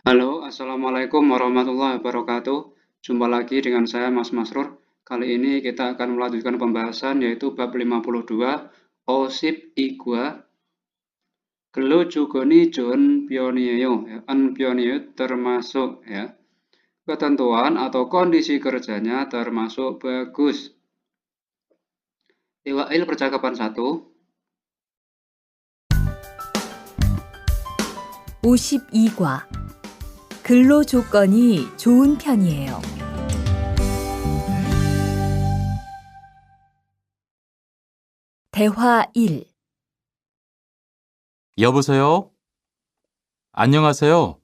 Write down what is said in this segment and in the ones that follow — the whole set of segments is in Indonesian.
Halo, Assalamualaikum warahmatullahi wabarakatuh. Jumpa lagi dengan saya Mas Masrur. Kali ini kita akan melanjutkan pembahasan yaitu bab 52, Osip Igwa, Gelo Jugoni Jon Pionio, ya, Pionio termasuk ya. Ketentuan atau kondisi kerjanya termasuk bagus. Iwail percakapan satu. 52과 근로 조건이 좋은 편이에요. 대화 1. 여보세요? 안녕하세요.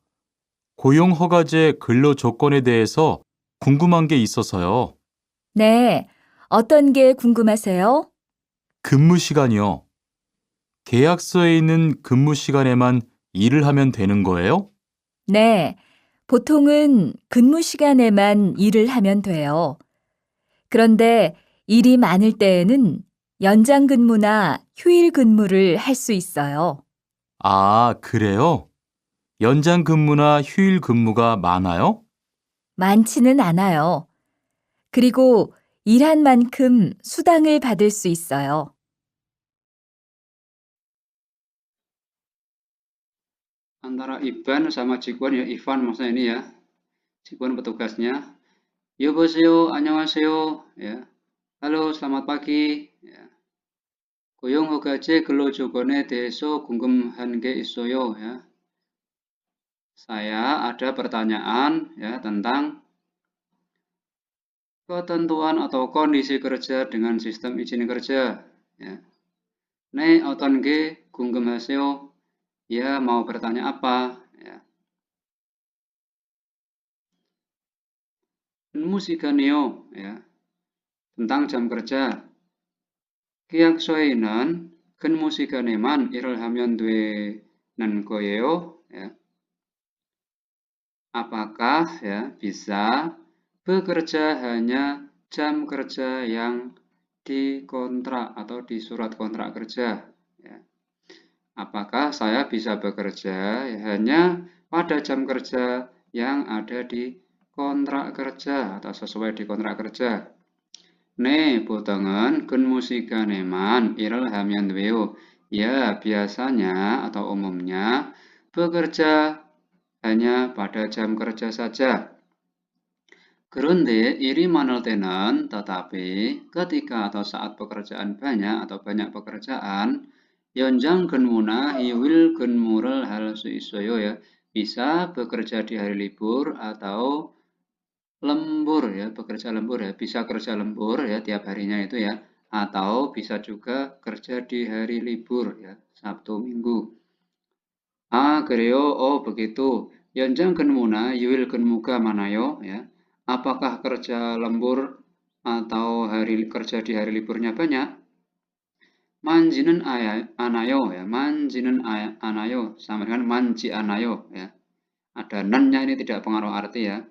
고용허가제 근로 조건에 대해서 궁금한 게 있어서요. 네, 어떤 게 궁금하세요? 근무 시간이요. 계약서에 있는 근무 시간에만 일을 하면 되는 거예요? 네, 보통은 근무 시간에만 일을 하면 돼요. 그런데 일이 많을 때에는 연장 근무나 휴일 근무를 할 수 있어요. 아, 그래요? 연장 근무나 휴일 근무가 많아요? 많지는 않아요. 그리고 일한 만큼 수당을 받을 수 있어요. Antara Iban sama Jikwan ya, Ivan maksudnya ini ya. Jikwan petugasnya. Yoboseo, annyeonghaseyo, ya. Halo, selamat pagi. Ya. Goyong hogaje gelo jogone deso gunggem hange isoyo ya. Saya ada pertanyaan ya tentang ketentuan atau kondisi kerja dengan sistem izin kerja ya. Ne oton ge gunggem haseo ya mau bertanya apa ya. Musikaneo ya tentang jam kerja. Kiyak soinan ken musikaneman irel hamyon dwe nan koyeo ya. Apakah ya bisa bekerja hanya jam kerja yang dikontrak atau di surat kontrak kerja ya. Apakah saya bisa bekerja hanya pada jam kerja yang ada di kontrak kerja atau sesuai di kontrak kerja. Ne botengen gun musikaneman irel hamyan dweo. Ya, biasanya atau umumnya bekerja hanya pada jam kerja saja. Kronde iri manaltenan, tetapi ketika atau saat pekerjaan banyak atau banyak pekerjaan, yonjang genmuna hiwil genmurel hal suisoyo ya, bisa bekerja di hari libur atau lembur ya, bekerja lembur ya, bisa kerja lembur ya tiap harinya itu ya, atau bisa juga kerja di hari libur ya, Sabtu Minggu. Ah, Gereo, oh begitu. Yonjang genmuna yuil genmuga manayo ya. Apakah kerja lembur atau hari kerja di hari liburnya banyak? Manjinen anayo ya, manjinen anayo sama dengan manji anayo ya. Ada nennya ini tidak pengaruh arti ya.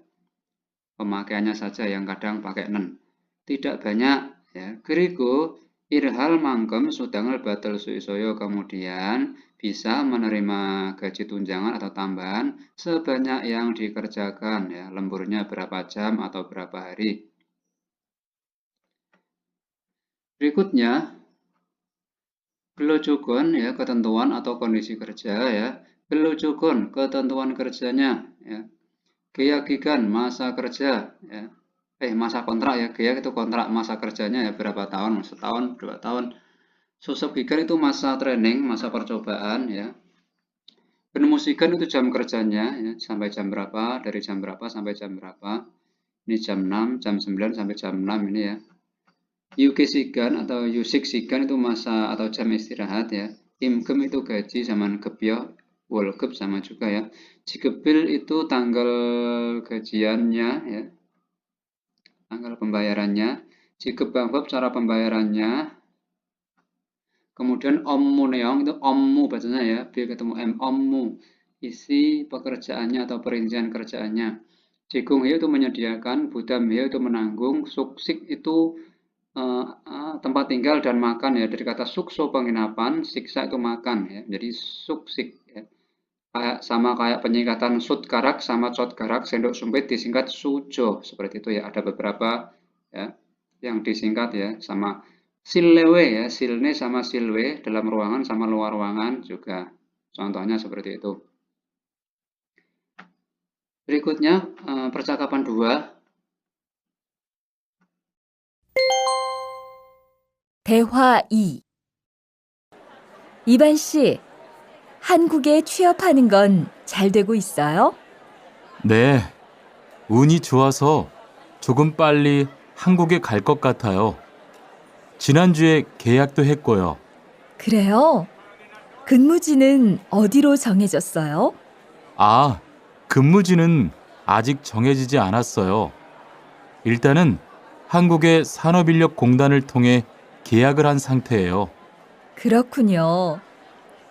Pemakaiannya saja yang kadang pakai nen. Tidak banyak ya. Gerigo irhal mangkem sudangal batal suisoyo kemudian bisa menerima gaji tunjangan atau tambahan sebanyak yang dikerjakan ya. Lemburnya berapa jam atau berapa hari. Berikutnya gelojogon ya ketentuan atau kondisi kerja ya. Gelojogon ketentuan kerjanya ya. Keyakikan masa kerja ya. Masa kontrak ya. Keyak itu kontrak masa kerjanya ya berapa tahun, setahun, 2 tahun. Susuk gigan itu masa training, masa percobaan ya. Penmusikan itu jam kerjanya ya, sampai jam berapa, dari jam berapa sampai jam berapa. Ini jam 6, jam 9 sampai jam 6 ini ya. Yukisigan atau yusiksigan itu masa atau jam istirahat ya. Imgem itu gaji zaman gebyo, wolgeb sama juga ya. Jigebil itu tanggal gajiannya ya. Tanggal pembayarannya. Jigebangbob cara pembayarannya. Kemudian ommu neong itu ommu bacanya ya, B ketemu M, ommu. Isi pekerjaannya atau perincian kerjaannya. Jigung hiu itu menyediakan, budam hiu itu menanggung, suksik itu tempat tinggal dan makan ya. Dari kata sukso penginapan, siksa itu makan ya. Jadi suksik ya. sama kayak penyingkatan sutkarak sama cotkarak, sendok sumpit disingkat sujo, seperti itu ya. Ada beberapa ya yang disingkat ya, sama silewe ya, silne sama silwe, dalam ruangan sama luar ruangan juga. Contohnya seperti itu. Berikutnya percakapan 2. 대화 2. 이반 씨, 한국에 취업하는 건 잘 되고 있어요? 네, 운이 좋아서 조금 빨리 한국에 갈 것 같아요. 지난주에 계약도 했고요. 그래요? 근무지는 어디로 정해졌어요? 아, 근무지는 아직 정해지지 않았어요. 일단은 한국의 산업인력공단을 통해 계약을 한 상태예요. 그렇군요.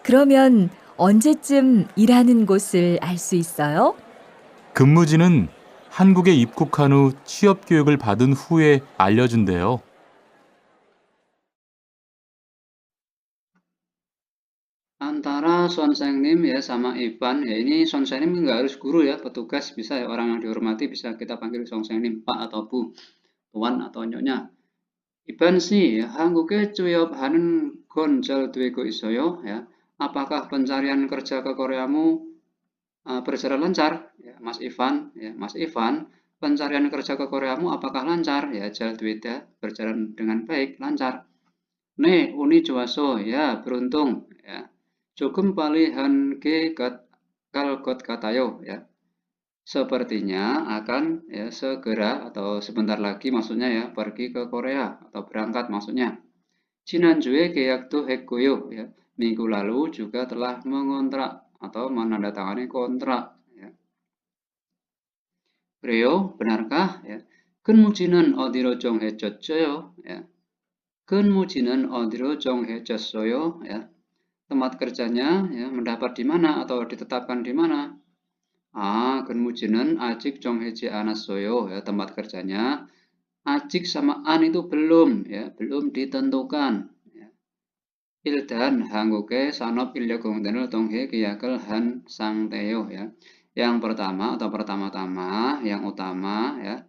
그러면 언제쯤 일하는 곳을 알 수 있어요? 근무지는 한국에 입국한 후 취업 교육을 받은 후에 알려준대요. Antara Sonsengnim ya sama Ivan ya, ini Sonsengnim nggak harus guru ya, petugas bisa ya, orang yang dihormati bisa kita panggil Sonsengnim Pak atau Bu, Tuan atau Nyonya. Iban sih, 한국에 취업하는 건 잘 되고 있어요. Ya. Apakah pencarian kerja ke Koreamu berjalan lancar? Ya, Mas Ivan, ya, Mas Ivan, pencarian kerja ke Koreamu apakah lancar? Ya, 잘 되다, berjalan dengan baik, lancar. 네, 운이 좋아서, ya, beruntung, ya. 조금 빨리 갈 것 같아요, ya. Sepertinya akan ya segera atau sebentar lagi maksudnya ya pergi ke Korea atau berangkat maksudnya. 지난주에 계약도 했고요. Ya. Minggu lalu juga telah mengontrak atau menandatangani kontrak. Ya. 그래요? benarkah? Ya. 근무지는 어디로 정해졌어요? Ya. 근무지는 어디로 정해졌어요? Ya. Tempat kerjanya ya mendapat di mana atau ditetapkan di mana? 근무지는 아직 정해지 않았어요. Ya, tempat kerjanya. 아직 sama an itu belum, ya, belum ditentukan. Ya. 일단 한국의 산업인력공단을 통해 계약을 한 상태요. Ya. Yang pertama atau pertama-tama, yang utama, ya,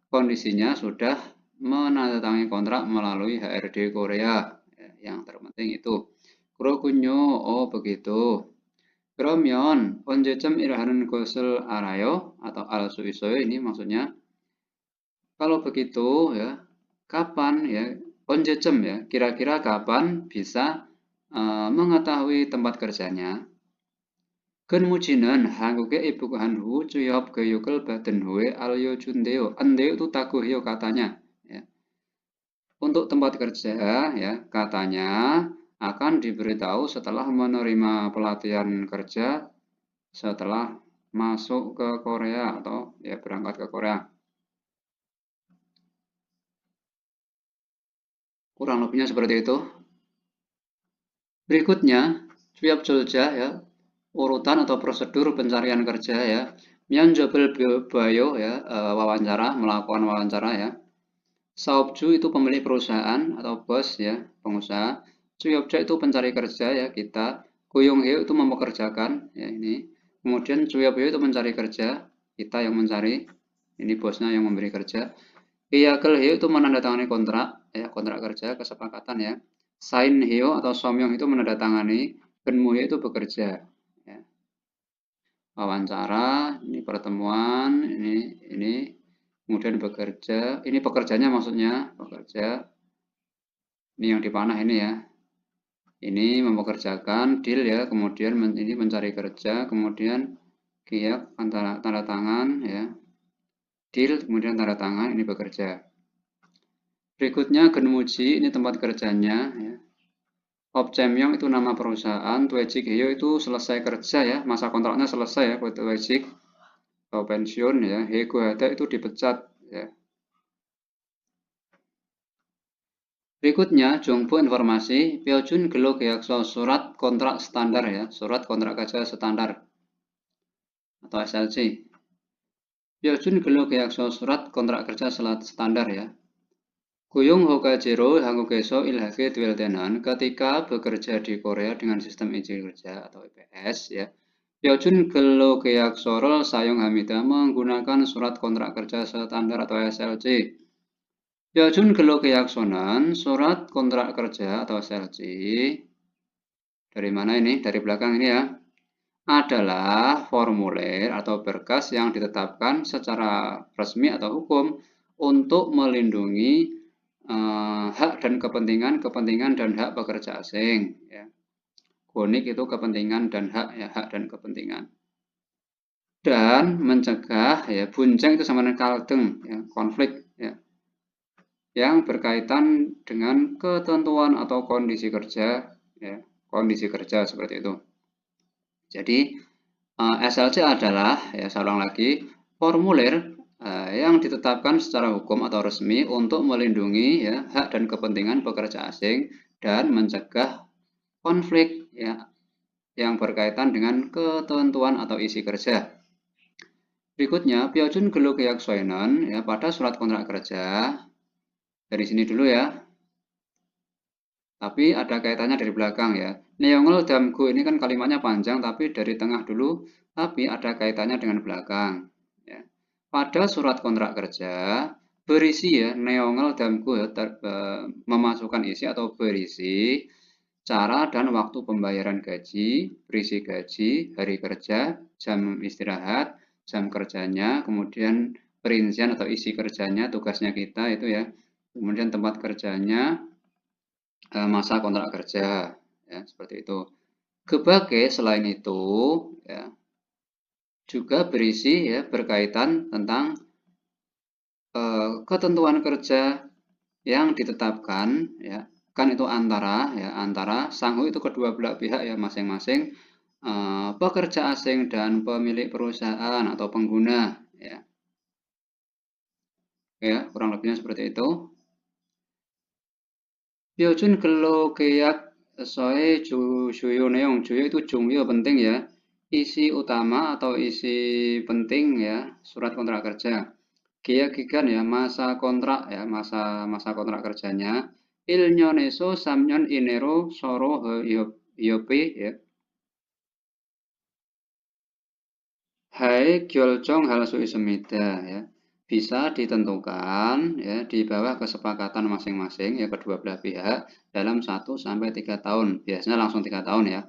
kondisinya sudah menandatangani kontrak melalui HRD Korea. Ya, yang terpenting itu. 그렇군요. Oh begitu. 그러면 언제쯤 일하는 것을 알아요? Atau 알 수 있어요? Ini maksudnya. Kalau begitu ya, kapan ya? 언제쯤 ya? Kira-kira kapan bisa mengetahui tempat kerjanya? 근무지는 한국에 입국한 후 취업 교육을 받은 후에 알려준대요. 안돼요 itu taguhyo katanya. Ya. Untuk tempat kerja ya, katanya akan diberitahu setelah menerima pelatihan kerja setelah masuk ke Korea atau ya berangkat ke Korea. Kurang lebihnya seperti itu. Berikutnya, 취업절차 ya, urutan atau prosedur pencarian kerja ya. 면접을 봐요 ya, wawancara, melakukan wawancara ya. 사업주 itu pemilik perusahaan atau bos ya, pengusaha. 취업자 itu pencari kerja ya, kita. 고용해요 itu mempekerjakan ya ini. Kemudian 취업해요 itu mencari kerja, kita yang mencari. Ini bosnya yang memberi kerja. 계약을 해요 itu menandatangani kontrak ya, kontrak kerja, kesepakatan ya. Sign 해요 atau somyong itu menandatangani. 근무해요 itu bekerja ya. Wawancara, ini pertemuan, ini kemudian bekerja, ini pekerjanya maksudnya, bekerja. Ini yang dipanah ini ya. Ini mempekerjakan, deal ya, kemudian ini mencari kerja, kemudian kiak antara tanda tangan ya. Deal, kemudian tanda tangan, ini bekerja. Berikutnya 근무지, ini tempat kerjanya ya. 업체명 itu nama perusahaan, 퇴직 해요 itu selesai kerja ya, masa kontraknya selesai ya, 퇴직 atau pensiun ya. 해고하다 itu dipecat ya. Berikutnya, jumbo informasi, 표준 근로계약서 surat kontrak standar ya, surat kontrak kerja standar atau SLC. 표준 근로계약서 surat kontrak kerja standar ya. 고용허가제로 한국에서 일하게 될 때는 ketika bekerja di Korea dengan sistem izin kerja atau IPS ya. Pyojun gelo keyak sorol sayong Hamidah menggunakan surat kontrak kerja standar atau SLC. Pyojun gelo keyak sonan surat kontrak kerja atau SLC. Dari mana ini? Dari belakang ini ya. Adalah formulir atau berkas yang ditetapkan secara resmi atau hukum untuk melindungi hak dan kepentingan dan hak pekerja asing. Ya. Konik itu kepentingan dan hak, ya, hak dan kepentingan. Dan mencegah, ya, bunceng itu sama dengan kaldeng, ya, konflik, ya, yang berkaitan dengan ketentuan atau kondisi kerja, ya, kondisi kerja seperti itu. Jadi SLC adalah, ya saya ulang lagi, formulir yang ditetapkan secara hukum atau resmi untuk melindungi ya, hak dan kepentingan pekerja asing dan mencegah konflik ya, yang berkaitan dengan ketentuan atau isi kerja. Berikutnya, Pyojun gelo keyak soenon ya, pada surat kontrak kerja. Dari sini dulu ya. Tapi ada kaitannya dari belakang ya. Neongol damgu ini kan kalimatnya panjang, tapi dari tengah dulu, tapi ada kaitannya dengan belakang. Ya. Pada surat kontrak kerja, berisi ya, neongol damgu ya, memasukkan isi atau berisi, cara dan waktu pembayaran gaji, berisi gaji, hari kerja, jam istirahat, jam kerjanya, kemudian perincian atau isi kerjanya, tugasnya kita itu ya, kemudian tempat kerjanya, masa kontrak kerja, ya, seperti itu. Gebage selain itu, ya, juga berisi ya berkaitan tentang ketentuan kerja yang ditetapkan, ya, kan itu antara sanghu itu kedua belah pihak ya masing-masing pekerja asing dan pemilik perusahaan atau pengguna, ya, ya kurang lebihnya seperti itu. Pyojun gelo keyak soe juyo neong, juyo itu jungyo penting ya, isi utama atau isi penting ya surat kontrak kerja. Keyakikan ya masa kontrak ya masa kontrak kerjanya. Ilnyoneso samnyon inero soro hyope ya. Hai gyolcong halsu isemida ya. Bisa ditentukan ya di bawah kesepakatan masing-masing ya kedua belah pihak dalam 1 sampai 3 tahun. Biasanya langsung 3 tahun ya.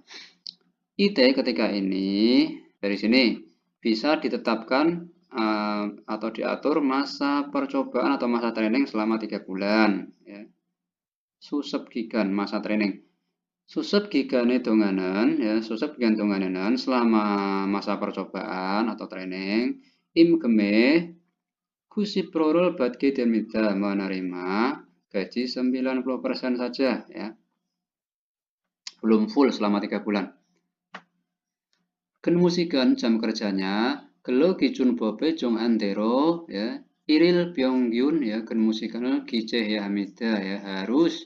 IT ketika ini dari sini bisa ditetapkan atau diatur masa percobaan atau masa training selama 3 bulan ya. Susep gigan masa training. Susep gigane donganan ya, susep gigan donganan selama masa percobaan atau training im geme Gusi Prorol Badge Demida menerima gaji 90% saja ya. Belum full selama 3 bulan. Kenmusikan jam kerjanya gelo gijun bobe jong andero ya. Iril Byongyun ya kenmusikan Gije ya Hamida ya harus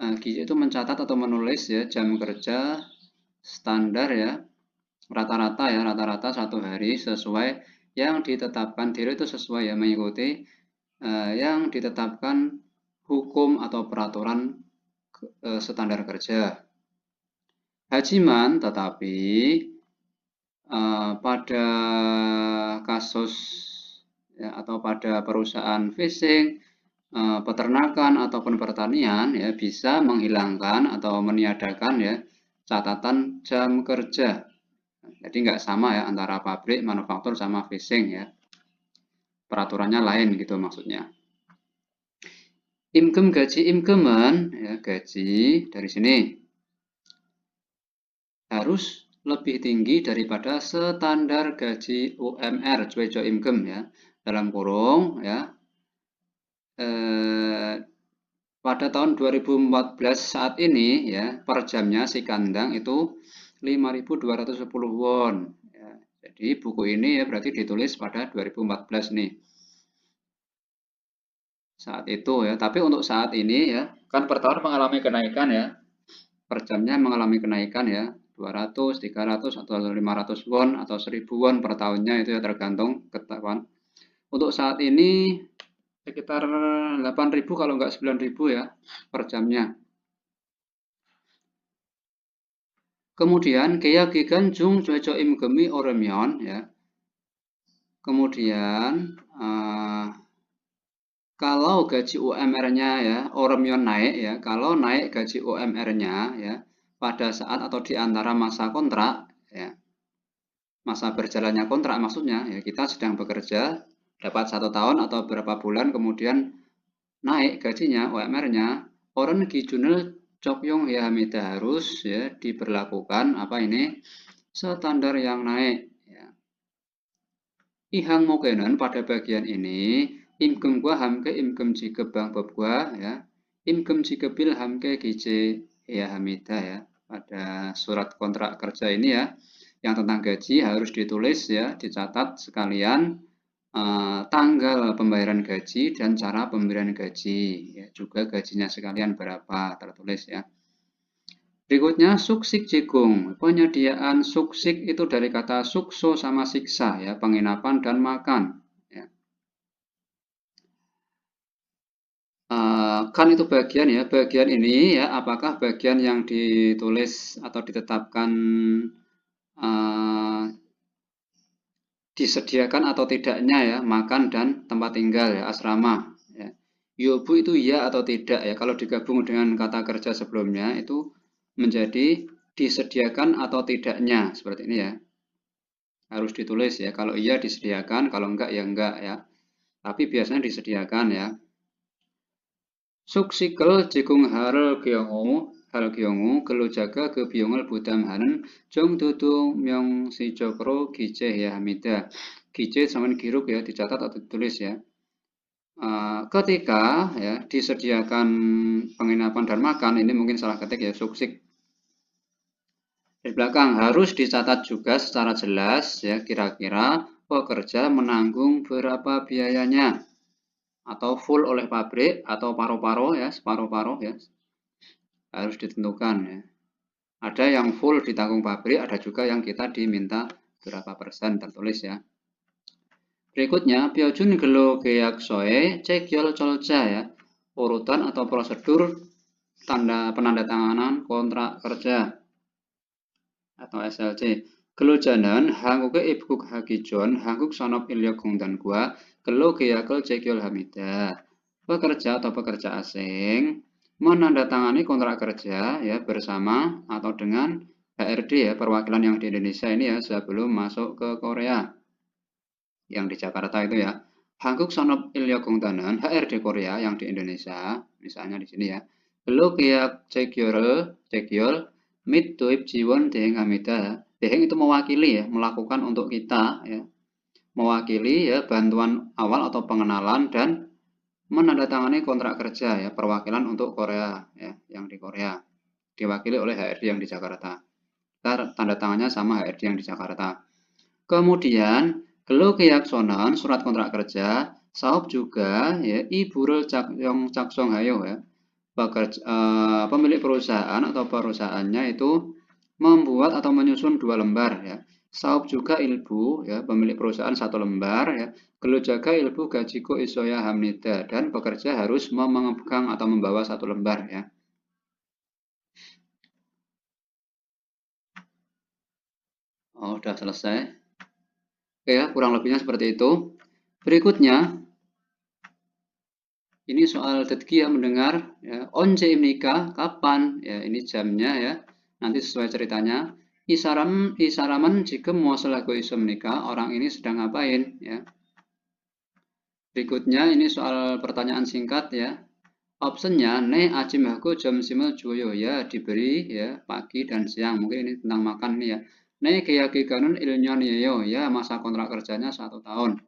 Gije itu mencatat atau menulis ya jam kerja standar ya rata-rata satu hari sesuai yang ditetapkan diri itu sesuai ya mengikuti yang ditetapkan hukum atau peraturan standar kerja. Hajiman tetapi pada kasus ya, atau pada perusahaan fishing, peternakan ataupun pertanian ya bisa menghilangkan atau meniadakan ya catatan jam kerja. Jadi nggak sama ya antara pabrik, manufaktur sama fishing ya. Peraturannya lain gitu maksudnya. Imkem gaji imkeman ya gaji dari sini harus lebih tinggi daripada standar gaji UMR Cuejo Imkem ya dalam kurung ya pada tahun 2014 saat ini ya per jamnya si kandang itu 5.210 won ya. Jadi buku ini ya berarti ditulis pada 2014 nih saat itu ya, tapi untuk saat ini ya kan per tahun mengalami kenaikan ya, per jamnya mengalami kenaikan ya 200, 300 atau 500 won atau 1000 won per tahunnya itu ya tergantung ketahuan. Untuk saat ini sekitar 8.000 kalau enggak 9.000 ya per jamnya. Kemudian keyakikan jung cueco im gemi oremyon ya. Kemudian kalau gaji UMR-nya ya oremyon naik ya, kalau naik gaji UMR-nya ya pada saat atau di antara masa kontrak ya, masa berjalannya kontrak maksudnya ya kita sedang bekerja dapat 1 tahun atau berapa bulan kemudian naik gajinya UMR-nya, orang gijunel cokyong ya hamida harus ya diberlakukan apa ini standar yang naik ya. Ihang mokenan pada bagian ini imkem gua hamke imkem jike bang bab gua ya imkem jike bil hamke gije ya hamida ya pada surat kontrak kerja ini ya yang tentang gaji harus ditulis ya dicatat sekalian tanggal pembayaran gaji dan cara pemberian gaji ya juga gajinya sekalian berapa tertulis ya. Berikutnya suksik jikung. Penyediaan suksik itu dari kata sukso sama siksa ya, penginapan dan makan. Ya. Kan itu bagian ya, bagian ini ya, apakah bagian yang ditulis atau ditetapkan disediakan atau tidaknya ya, makan dan tempat tinggal ya, asrama. Ya. Yobu itu ya atau tidak ya, kalau digabung dengan kata kerja sebelumnya itu menjadi disediakan atau tidaknya seperti ini ya, harus ditulis ya, kalau iya disediakan, kalau enggak ya enggak ya, tapi biasanya disediakan ya. Suksikel jikung hal gyongu kelu jaga ke biongel budam hanen jong tutu myong si cokro gice ya hamida gice sama giruk ya dicatat atau ditulis ya. Ketika ya disediakan penginapan dan makan ini mungkin salah ketik ya suksik di belakang harus dicatat juga secara jelas ya kira-kira pekerja menanggung berapa biayanya atau full oleh pabrik atau paruh-paruh ya separuh-paruh ya harus ditentukan ya. Ada yang full ditanggung pabrik, ada juga yang kita diminta berapa persen tertulis ya. Berikutnya biojun gelo geyak soe cekyol colca ya urutan atau prosedur penandatanganan kontrak kerja atau SLC. Gelojanan hanguke ibkuk hagijon hanguk sonop ilya gongdan gua gelo geyakel cekyol hamida. Pekerja atau pekerja asing menandatangani kontrak kerja ya bersama atau dengan HRD ya perwakilan yang di Indonesia ini ya sebelum masuk ke Korea yang di Jakarta itu ya. Hanguk sonop ilya gongdanan HRD Korea yang di Indonesia misalnya di sini ya. Gelo geyak cekyol mit tuib jiwon deheng hamida. Deheng itu mewakili ya, melakukan untuk kita ya. Mewakili ya bantuan awal atau pengenalan dan menandatangani kontrak kerja ya, perwakilan untuk Korea ya, yang di Korea. Diwakili oleh HRD yang di Jakarta. Tanda tangannya sama HRD yang di Jakarta. Kemudian gelo keyaksonan surat kontrak kerja saop juga ya iburel caksong hayo ya. Pemilik perusahaan atau perusahaannya itu membuat atau menyusun 2 lembar ya. Saop juga ilbu ya pemilik perusahaan 1 lembar ya. Gelo jaga ilbu gajiku isoya hamnida dan pekerja harus memegang atau membawa 1 lembar ya. Oh, udah selesai. Oke ya, kurang lebihnya seperti itu. Berikutnya ini soal dedki ya mendengar ya. Once nikah kapan ya ini jamnya ya. Nanti sesuai ceritanya. Isaraman jika muasalago iso menikah orang ini sedang ngapain ya. Berikutnya ini soal pertanyaan singkat ya. Optionnya ne ajimhaku jam simel juyo ya diberi ya pagi dan siang. Mungkin ini tentang makan nih ya. Ne keyakikanun ilnyon ya masa kontrak kerjanya 1 tahun.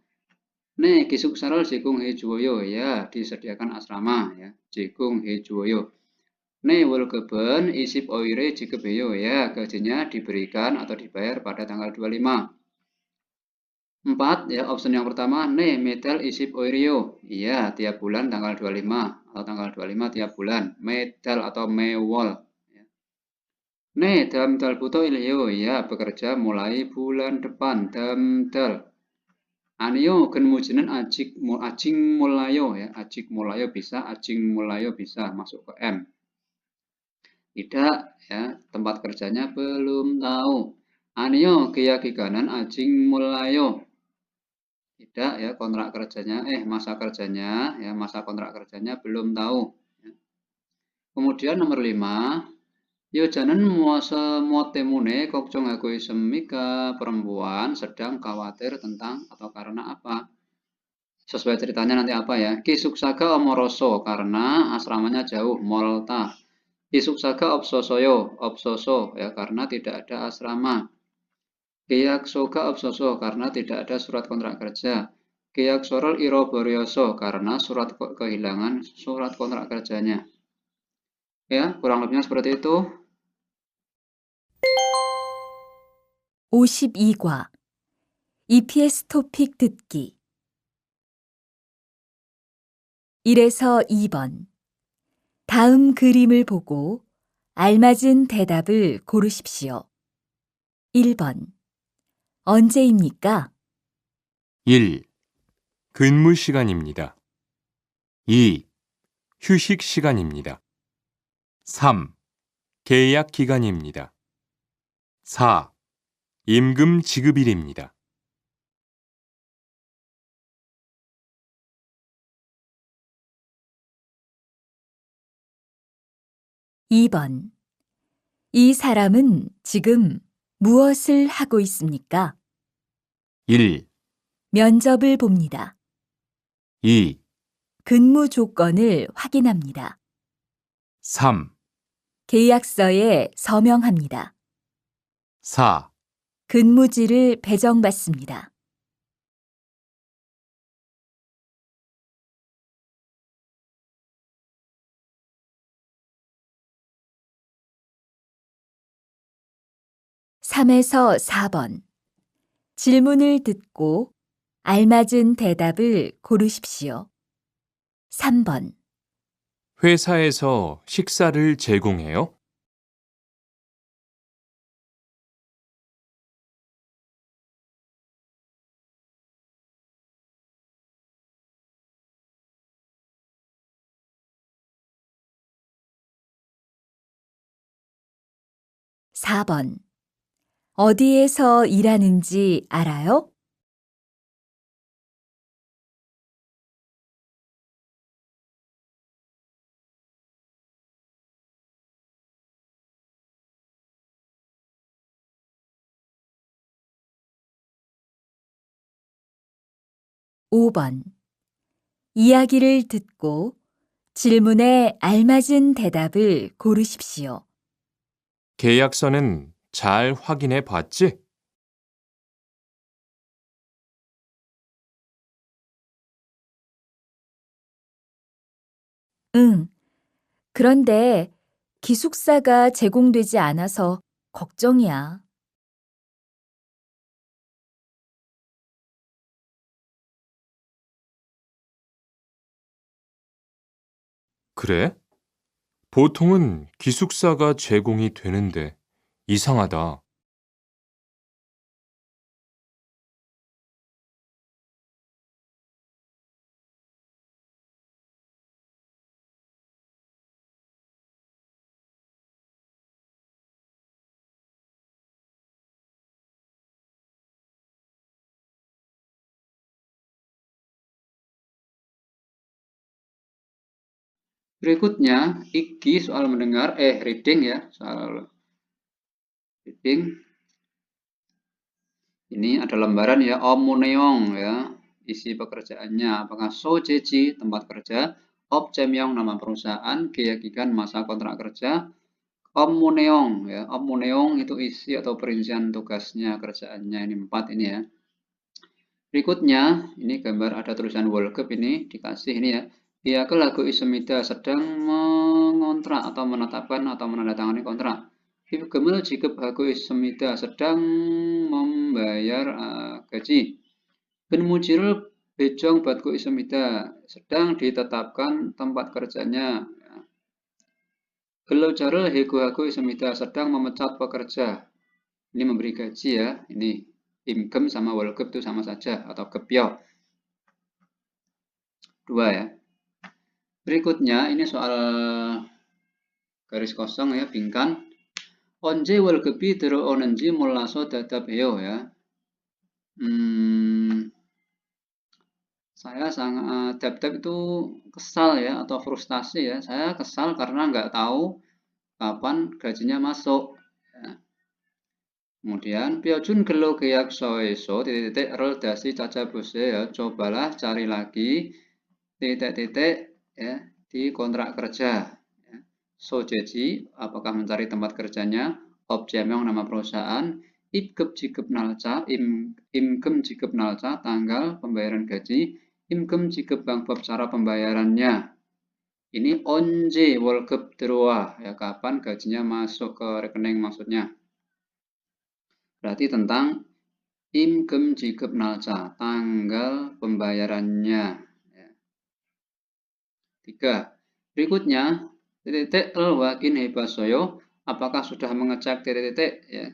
Ne kisuk saral jikung hejuwoyo ya disediakan asrama ya jikung hejuwoyo. Ne wulkeben isip oire jikebeyo ya gajinya diberikan atau dibayar pada tanggal 25. 4 ya option yang pertama ne metal isip oirio iya tiap bulan tanggal 25 atau tanggal 25 tiap bulan metal atau mewol ya. Ne damdal buto ilio ya bekerja mulai bulan depan damdal Anio gen mujinan ajing mulayo ya ajik mulayo bisa ajing mulayo bisa masuk ke M. Tidak, ya, tempat kerjanya belum tahu. Anio keyakinan ajing mulayo. Tidak, ya, kontrak kerjanya, masa kerjanya, ya, masa kontrak kerjanya belum tahu. Ya. Kemudian nomor 5, Yojanen motemune kokjong egoismika perempuan sedang khawatir tentang atau karena apa? Sesuai ceritanya nanti apa ya? Kisuksaga omoroso karena asramanya jauh, Molta. Kisuksaga obsoso ya karena tidak ada asrama. Kiyaksoga obsoso karena tidak ada surat kontrak kerja. Kiyaksorol iroboryoso karena kehilangan surat kontrak kerjanya. Ya, kurang lebihnya seperti itu. 52과 EPS 토픽 듣기 1에서 2번 다음 그림을 보고 알맞은 대답을 고르십시오. 1번 언제입니까? 1. 근무 시간입니다. 2. 휴식 시간입니다. 3. 계약 기간입니다. 4. 임금 지급일입니다. 2번 이 사람은 지금 무엇을 하고 있습니까? 1. 면접을 봅니다. 2. 근무 조건을 확인합니다. 3. 계약서에 서명합니다. 4. 근무지를 배정받습니다. (3에서 4번) 질문을 듣고 알맞은 대답을 고르십시오. 3번 회사에서 식사를 제공해요? 4번 어디에서 일하는지 알아요? 5번 이야기를 듣고 질문에 알맞은 대답을 고르십시오. 계약서는 잘 확인해 봤지? 응. 그런데 기숙사가 제공되지 않아서 걱정이야. 그래? 보통은 기숙사가 제공이 되는데 이상하다. Berikutnya, Iki soal mendengar, reading ya, soal reading. Ini ada lembaran ya, Omuneong ya, isi pekerjaannya. Apakah Sojeji, tempat kerja, Opjemyong, nama perusahaan, Keyakikan, masa kontrak kerja, Omuneong ya, Omuneong itu isi atau perincian tugasnya, kerjaannya, ini 4 ini ya. Berikutnya, ini gambar ada tulisan Wolkep ini, dikasih ini ya. Pihak lagu Ismida sedang mengontrak atau menetapkan atau menandatangani kontrak. Gemel jika Hago Ismida sedang membayar gaji. Ben Mujir Bejong Batku Ismida sedang ditetapkan tempat kerjanya. Gelau Jarel Hego Hago Ismida sedang memecat pekerja. Ini memberi gaji ya. Ini imgem sama wolgep itu sama saja atau kepyo. 2 ya. Berikutnya ini soal garis kosong ya, 빙칸. 언제 월급이 들어오는지 몰라서 답답해요 ya. Saya sangat 답답 itu kesal ya atau frustasi ya. Saya kesal karena nggak tahu kapan gajinya masuk. Ya. Kemudian 표준 근로 계약서에서 titik-titik 다시 찾아보세요 ya. Cobalah cari lagi titik-titik ya di kontrak kerja. Ya. 소재지 apakah mencari tempat kerjanya, 업체명 nama perusahaan, 입금 지급 날짜, 임금 지급 날짜 tanggal pembayaran gaji, 임금 지급 방법 cara pembayarannya. Ini 언제 월급 들어와 ya, kapan gajinya masuk ke rekening maksudnya. Berarti tentang 임금 지급 날짜, tanggal pembayarannya. Ya. 3. Berikutnya, titik-titik 확인해봤어요. Apakah sudah mengecek titik-titik? Ya.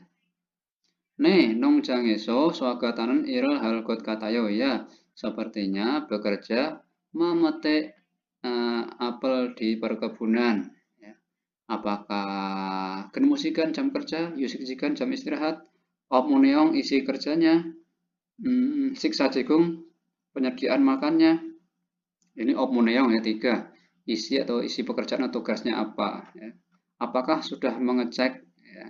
네, 농장에서 수확하다는 일을 할 것 같아요. Ya, sepertinya bekerja memetik apel di perkebunan. Ya. Apakah kemusikan jam kerja, yusikjikan jam istirahat, opmuneong isi kerjanya, siksa jagung penyediaan makannya. Ini opmuneong ya 3. Isi atau isi pekerjaan atau tugasnya apa? Ya. Apakah sudah mengecek ya,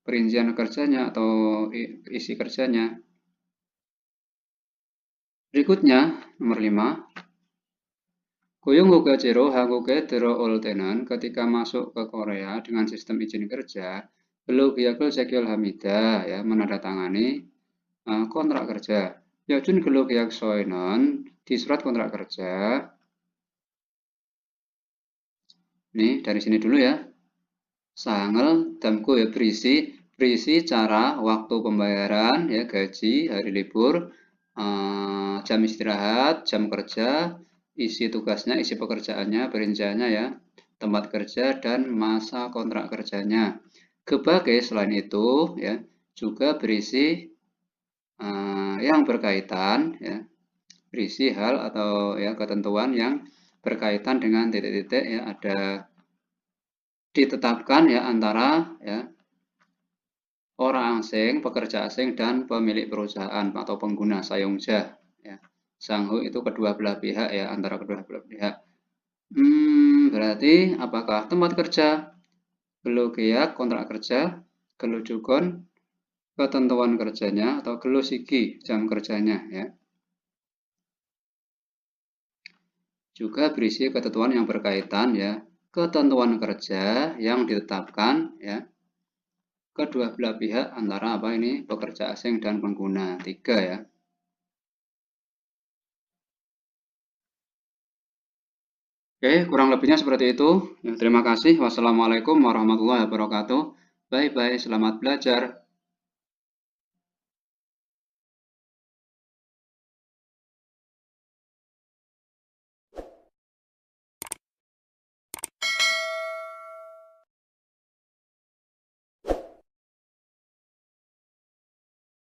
perincian kerjanya atau isi kerjanya? Berikutnya nomor 5. 고용국가 제로 한국에 들어올 때는 ketika masuk ke Korea dengan sistem izin kerja, perlu 계약을 체결합니다. Ya, menandatangani kontrak kerja. 표준 근로 계약서에는 di surat kontrak kerja. Nih, dari sini dulu ya. Sangel damku ya berisi cara, waktu pembayaran ya, gaji, hari libur, jam istirahat, jam kerja, isi tugasnya, isi pekerjaannya, perinciannya ya, tempat kerja dan masa kontrak kerjanya. Berbagai selain itu ya juga berisi yang berkaitan ya, berisi hal atau ya ketentuan yang berkaitan dengan titik-titik ya, ada ditetapkan ya antara ya orang asing, pekerja asing dan pemilik perusahaan atau pengguna 사용자 ya. Sanghu itu kedua belah pihak ya, antara kedua belah pihak. Berarti apakah tempat kerja, 근로 계약 kontrak kerja, 근로 조건 ketentuan kerjanya atau 근로 시기 jam kerjanya ya. Juga berisi ketentuan yang berkaitan ya, ketentuan kerja yang ditetapkan ya kedua belah pihak antara apa ini pekerja asing dan pengguna. 3 ya. Oke, kurang lebihnya seperti itu. Ya, terima kasih. Wassalamualaikum warahmatullahi wabarakatuh. Bye bye, selamat belajar.